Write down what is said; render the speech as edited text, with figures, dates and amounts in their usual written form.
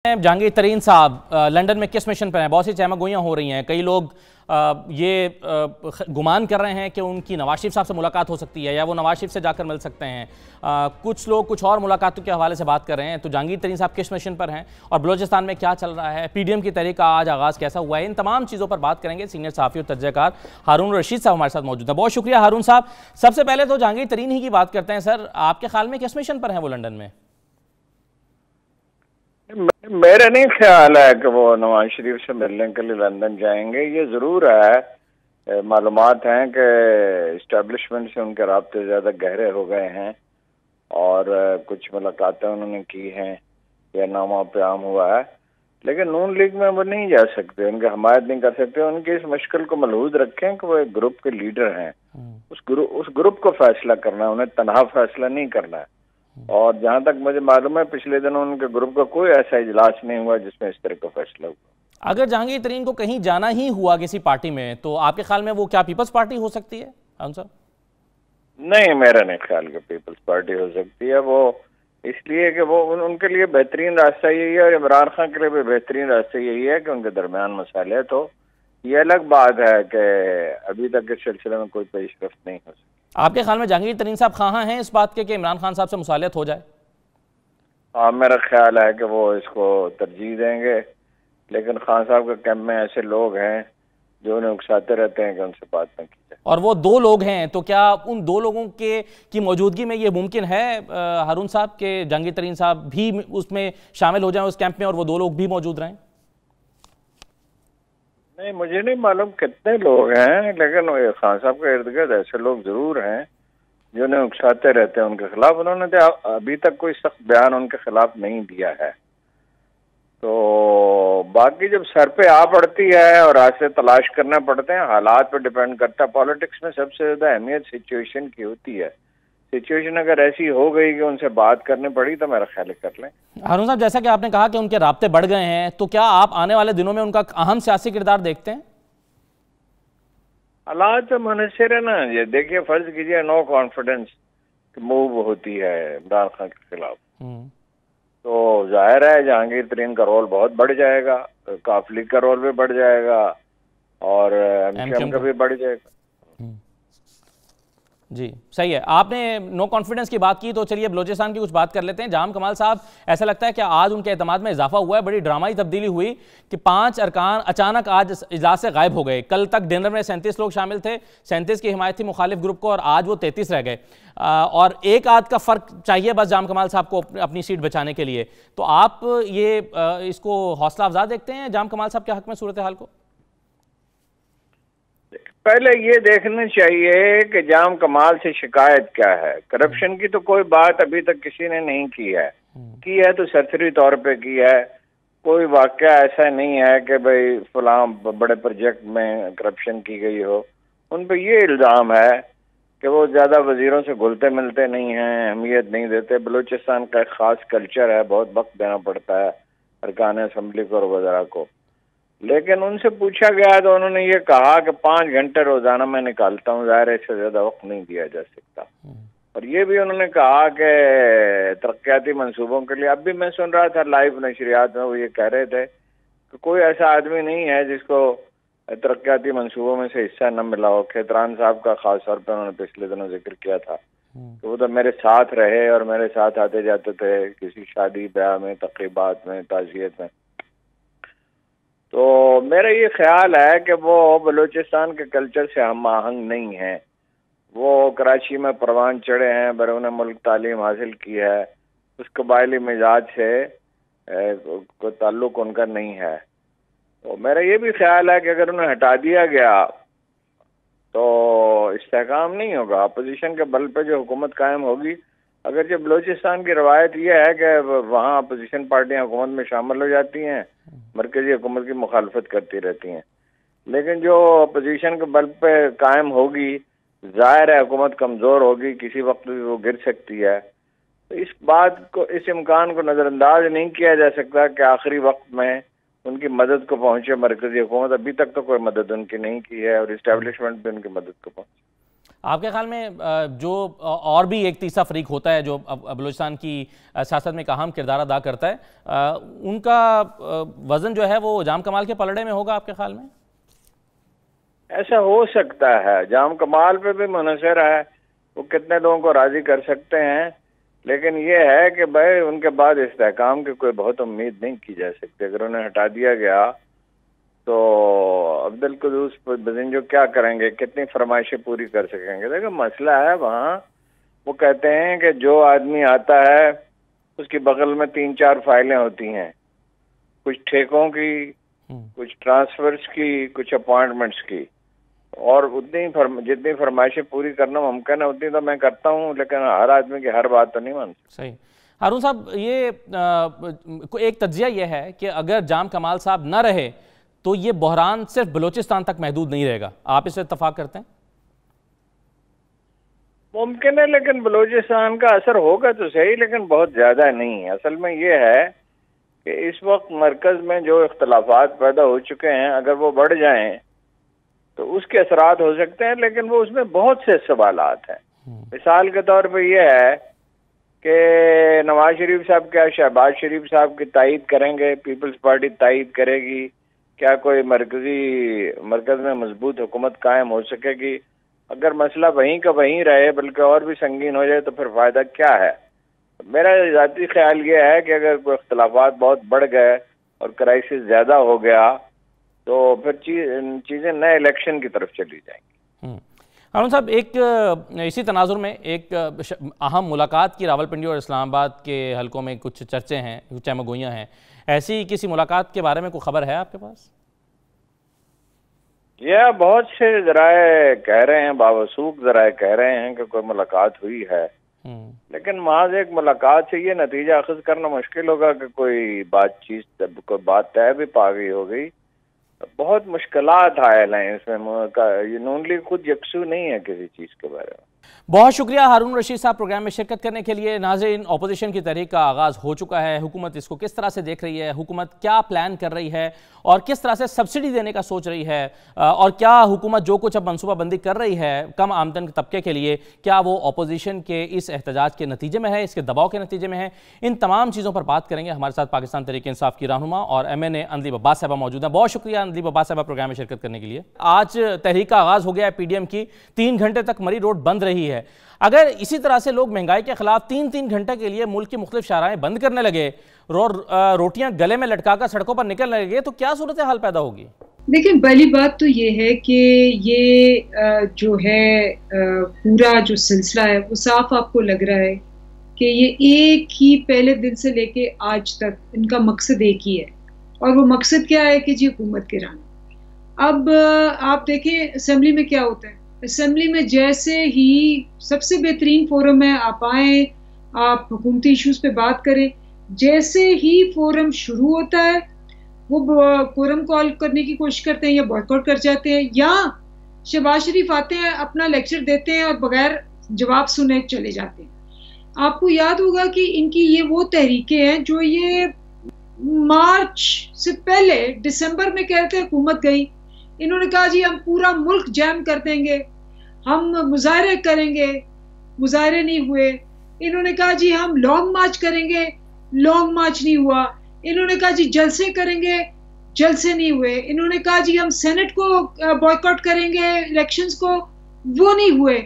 जहांगीर तरीन साहब लंदन में किस मिशन पर हैं? बहुत सी चहमगोइयाँ हो रही हैं। कई लोग ये गुमान कर रहे हैं कि उनकी नवाज शरीफ साहब से मुलाकात हो सकती है या वो नवाज शरीफ से जाकर मिल सकते हैं। कुछ लोग कुछ और मुलाकातों के हवाले से बात कर रहे हैं। तो जहांगीर तरीन साहब किस मिशन पर हैं और बलोचिस्तान में क्या चल रहा है, पीडीएम की तहरीक का आज आगाज़ कैसा हुआ है, इन तमाम चीज़ों पर बात करेंगे। सीनियर सहाफ़ी और तजज़ियाकार हारून रशीद साहब हमारे साथ मौजूद हैं। बहुत शुक्रिया हारून साहब। सबसे पहले तो जहांगीर तरीन ही की बात करते हैं। सर, आपके ख्याल में किस मिशन पर हैं वो लंदन में? मेरा नहीं ख्याल है कि वो नवाज शरीफ से मिलने के लिए लंदन जाएंगे। ये ज़रूर है, मालूमात हैं कि इस्टेब्लिशमेंट से उनके राब्ते ज़्यादा गहरे हो गए हैं और कुछ मुलाकातें उन्होंने की हैं या नामा प्याम हुआ है, लेकिन नून लीग में वो नहीं जा सकते, उनकी हमायत नहीं कर सकते। उनकी इस मुश्किल को मलहूज रखें कि वो एक ग्रुप के लीडर हैं। उस ग्रुप को फैसला करना है, उन्हें तनहा फैसला नहीं करना है। और जहां तक मुझे मालूम है पिछले दिनों उनके ग्रुप का कोई ऐसा इजलास नहीं हुआ जिसमें इस तरह का फैसला हुआ। अगर जहांगीर तरीन को कहीं जाना ही हुआ किसी पार्टी में, तो आपके ख्याल में वो क्या पीपल्स पार्टी हो सकती है? साहब नहीं, मेरा नहीं ख्याल कि पीपल्स पार्टी हो सकती है। वो इसलिए कि वो उनके लिए बेहतरीन रास्ता यही है और इमरान खान के लिए भी बेहतरीन रास्ता यही है कि उनके दरमियान मसाले। तो ये अलग बात है कि अभी तक इस सिलसिले में कोई पेशरफ्त नहीं हो सकी। आपके ख्याल में जहांगीर तरीन साहब ख़्वाह हैं इस बात के कि इमरान खान साहब से मुसालियत हो जाए? हाँ, मेरा ख्याल है कि वो इसको तरजीह देंगे, लेकिन खान साहब के कैंप में ऐसे लोग हैं जो उन्हें उकसाते रहते हैं कि उनसे बात न की जाए। और वो दो लोग हैं, तो क्या उन दो लोगों की मौजूदगी में ये मुमकिन है हारून साहब के जहांगीर तरीन साहब भी उसमें शामिल हो जाएं उस कैंप में और वो दो लोग भी मौजूद रहें? नहीं, मुझे नहीं मालूम कितने लोग हैं, लेकिन खान साहब के इर्द गिर्द ऐसे लोग जरूर हैं जो उन्हें उकसाते रहते हैं उनके खिलाफ। उन्होंने तो अभी तक कोई सख्त बयान उनके खिलाफ नहीं दिया है। तो बाकी जब सर पे आ पड़ती है और रास्ते तलाश करने पड़ते हैं, हालात पे डिपेंड करता है। पॉलिटिक्स में सबसे ज्यादा अहमियत सिचुएशन की होती है। सिचुएशन अगर ऐसी हो गई कि उनसे बात करनी पड़ी तो मेरा ख्याल कर लें। हारून साहब, जैसा कि आपने कहा कि उनके राब्ते बढ़ गए हैं, तो क्या आप आने वाले दिनों में उनका अहम सियासी किरदार देखते हैं? हालात तो मुनसर है ना। ये देखिए, फर्ज कीजिए नो कॉन्फिडेंस मूव होती है इमरान खान के खिलाफ, तो जाहिर है जहांगीर तरीन का रोल बहुत बढ़ जाएगा, काफ लीग का रोल भी बढ़ जाएगा और एमक्यूएम का भी बढ़ जाएगा। जी, सही है। आपने नो कॉन्फिडेंस की बात की, तो चलिए बलोचिस्तान की कुछ बात कर लेते हैं। जाम कमाल साहब, ऐसा लगता है कि आज उनके एतमाद में इजाफा हुआ है। बड़ी ड्रामाई तब्दीली हुई कि 5 अरकान अचानक आज इजलास से गायब हो गए। कल तक डिनर में 37 लोग शामिल थे, 37 की हिमायत थी मुखालिफ ग्रुप को, और आज वो 33 रह गए। और एक आध का फर्क चाहिए बस जाम कमाल साहब को अपनी सीट बचाने के लिए। तो आप ये इसको हौसला अफजा देखते हैं जाम कमाल साहब के हक में सूरत हाल को? पहले ये देखना चाहिए कि जाम कमाल से शिकायत क्या है। करप्शन की तो कोई बात अभी तक किसी ने नहीं की है तो सरसरी तौर पे की है। कोई वाकया ऐसा नहीं है कि भाई फलां बड़े प्रोजेक्ट में करप्शन की गई हो। उन पे ये इल्ज़ाम है कि वो ज़्यादा वजीरों से घुलते मिलते नहीं हैं, अहमियत नहीं देते। बलूचिस्तान का एक ख़ास कल्चर है, बहुत वक्त देना पड़ता है अरकान असम्बली को और वज़रा को। लेकिन उनसे पूछा गया तो उन्होंने ये कहा कि 5 घंटे रोजाना मैं निकालता हूँ, ज़ाहिर है इससे ज्यादा वक्त नहीं दिया जा सकता। और ये भी उन्होंने कहा कि तरक्याती मंसूबों के लिए, अब भी मैं सुन रहा था लाइव नशरियात में, वो ये कह रहे थे कि कोई ऐसा आदमी नहीं है जिसको तरक्याती मंसूबों में से हिस्सा न मिला हो। खेतरान साहब का खास तौर पर उन्होंने पिछले दिनों जिक्र किया था कि वो तो मेरे साथ रहे और मेरे साथ आते जाते थे किसी शादी ब्याह में, तकरीबात में, ताज़ियत में। तो मेरा ये ख्याल है कि वो बलूचिस्तान के कल्चर से हम आहंग नहीं है। वो कराची में परवान चढ़े हैं, बैरून मुल्क तालीम हासिल की है, उस कबायली मिजाज से कोई ताल्लुक उनका नहीं है। तो मेरा ये भी ख्याल है कि अगर उन्हें हटा दिया गया तो इस्तेहकाम नहीं होगा। अपोजिशन के बल पे जो हुकूमत कायम होगी, अगर जो बलूचिस्तान की रवायत यह है कि वहाँ अपोजिशन पार्टियाँ हुकूमत में शामिल हो जाती हैं, मरकजी हुकूमत की मुखालफत करती रहती हैं, लेकिन जो अपोजिशन के बल पे कायम होगी, जाहिर है हुकूमत कमज़ोर होगी, किसी वक्त भी वो गिर सकती है। तो इस बात को, इस इम्कान को नज़रअंदाज नहीं किया जा सकता कि आखिरी वक्त में उनकी मदद को पहुँचे मरकजी हुकूमत। अभी तक तो कोई मदद उनकी नहीं की है और इस्टेब्लिशमेंट भी उनकी मदद को पहुँचे। آپ کے خیال میں جو اور بھی ایک تیسرا فریق ہوتا ہے جو بلوچستان کی سیاست میں ایک اہم کردار ادا کرتا ہے، ان کا وزن جو ہے وہ جام کمال کے پلڑے میں ہوگا آپ کے خیال میں؟ ایسا ہو سکتا ہے، جام کمال پہ بھی منحصر ہے وہ کتنے لوگوں کو راضی کر سکتے ہیں، لیکن یہ ہے کہ بھائی ان کے بعد استحکام کی کوئی بہت امید نہیں کی جا سکتی۔ اگر انہیں ہٹا دیا گیا تو عبدالقدوس بزنجو کیا کریں گے، کتنی فرمائشیں پوری کر سکیں گے؟ دیکھیں مسئلہ ہے وہاں، وہ کہتے ہیں کہ جو آدمی آتا ہے اس کی بغل میں 3-4 فائلیں ہوتی ہیں، کچھ ٹھیکوں کی، کچھ ٹرانسفرز کی، کچھ اپوائنٹمنٹس کی، اور جتنی فرمائشیں پوری کرنا ممکن ہے اتنی تو میں کرتا ہوں، لیکن ہر آدمی کی ہر بات تو نہیں مانتا۔ صحیح۔ ہارون صاحب، یہ ایک تجزیہ یہ ہے کہ اگر جام کمال صاحب نہ رہے تو یہ بحران صرف بلوچستان تک محدود نہیں رہے گا، آپ اس سے اتفاق کرتے ہیں؟ ممکن ہے، لیکن بلوچستان کا اثر ہوگا تو صحیح، لیکن بہت زیادہ نہیں ہے۔ اصل میں یہ ہے کہ اس وقت مرکز میں جو اختلافات پیدا ہو چکے ہیں اگر وہ بڑھ جائیں تو اس کے اثرات ہو سکتے ہیں، لیکن وہ اس میں بہت سے سوالات ہیں۔ مثال کے طور پہ یہ ہے کہ نواز شریف صاحب کیا شہباز شریف صاحب کی تائید کریں گے، پیپلز پارٹی تائید کرے گی؟ کیا کوئی مرکز میں مضبوط حکومت قائم ہو سکے گی؟ اگر مسئلہ وہیں کا وہیں رہے بلکہ اور بھی سنگین ہو جائے تو پھر فائدہ کیا ہے؟ میرا ذاتی خیال یہ ہے کہ اگر کوئی اختلافات بہت بڑھ گئے اور کرائسس زیادہ ہو گیا تو پھر چیزیں نئے الیکشن کی طرف چلی جائیں گی۔ ہارون صاحب، ایک اسی تناظر میں ایک اہم ملاقات کی راولپنڈی اور اسلام آباد کے حلقوں میں کچھ چرچے ہیں، کچھ چہمہ گوئیاں ہیں، ایسی کسی ملاقات کے بارے میں کوئی خبر ہے آپ کے پاس؟ یہ بہت سے ذرائع کہہ رہے ہیں، باوثوق ذرائع کہہ رہے ہیں کہ کوئی ملاقات ہوئی ہے، لیکن محض ایک ملاقات سے یہ نتیجہ اخذ کرنا مشکل ہوگا کہ کوئی بات طے بھی پا گئی ہو گئی۔ بہت مشکلات حائل ہیں اس میں، نون لیگ خود یکسو نہیں ہے کسی چیز کے بارے میں۔ بہت شکریہ ہارون رشید صاحب پروگرام میں شرکت کرنے کے لیے۔ ناظرین، اپوزیشن کی تحریک کا آغاز ہو چکا ہے، حکومت اس کو کس طرح سے دیکھ رہی ہے، حکومت کیا پلان کر رہی ہے اور کس طرح سے سبسڈی دینے کا سوچ رہی ہے، اور کیا حکومت جو کچھ اب منصوبہ بندی کر رہی ہے کم آمدن طبقے کے لیے، کیا وہ اپوزیشن کے اس احتجاج کے نتیجے میں ہے، اس کے دباؤ کے نتیجے میں ہے؟ ان تمام چیزوں پر بات کریں گے۔ ہمارے ساتھ پاکستان تحریک انصاف کی رہنما اور MNA اندلیب عباس صاحبہ موجود ہیں۔ بہت شکریہ اندلیب عباس صاحبہ پروگرام میں شرکت کرنے کے لیے۔ آج تحریک کا آغاز ہو گیا ہے PDM کی، 3 گھنٹے تک مری روڈ بند رہی ہے۔ اگر اسی طرح سے لوگ مہنگائی کے خلاف 3 گھنٹے کے لیے ملک کی مختلف شاہراہیں بند کرنے لگے، روٹیاں گلے میں لٹکا کر سڑکوں پر نکلنے لگے، تو کیا صورتحال پیدا ہوگی؟ دیکھیں، پہلی بات تو یہ ہے کہ یہ جو ہے پورا جو سلسلہ ہے وہ صاف آپ کو لگ رہا ہے کہ یہ ایک ہی پہلے دن سے لے کے آج تک ان کا مقصد ایک ہی ہے، اور وہ مقصد کیا ہے کہ جی حکومت گرانا۔ اب آپ دیکھیں اسمبلی میں کیا ہوتا ہے، اسمبلی میں جیسے ہی سب سے بہترین فورم ہے، آپ آئیں، آپ حکومتی ایشوز پہ بات کریں، جیسے ہی فورم شروع ہوتا ہے وہ فورم کال کرنے کی کوشش کرتے ہیں یا بائیکاٹ کر جاتے ہیں، یا شہباز شریف آتے ہیں، اپنا لیکچر دیتے ہیں اور بغیر جواب سنے چلے جاتے ہیں۔ آپ کو یاد ہوگا کہ ان کی یہ وہ تحریکیں ہیں جو یہ مارچ سے پہلے دسمبر میں کہتے حکومت گئی، انہوں نے کہا جی ہم پورا ملک جیم کر دیں گے، ہم مظاہرے کریں گے، مظاہرے نہیں ہوئے۔ انہوں نے کہا جی ہم لانگ مارچ کریں گے، لانگ مارچ نہیں ہوا۔ انہوں نے کہا جی جلسے کریں گے، جلسے نہیں ہوئے۔ انہوں نے کہا جی ہم سینٹ کو بائیکاٹ کریں گے، الیکشنز کو، وہ نہیں ہوئے۔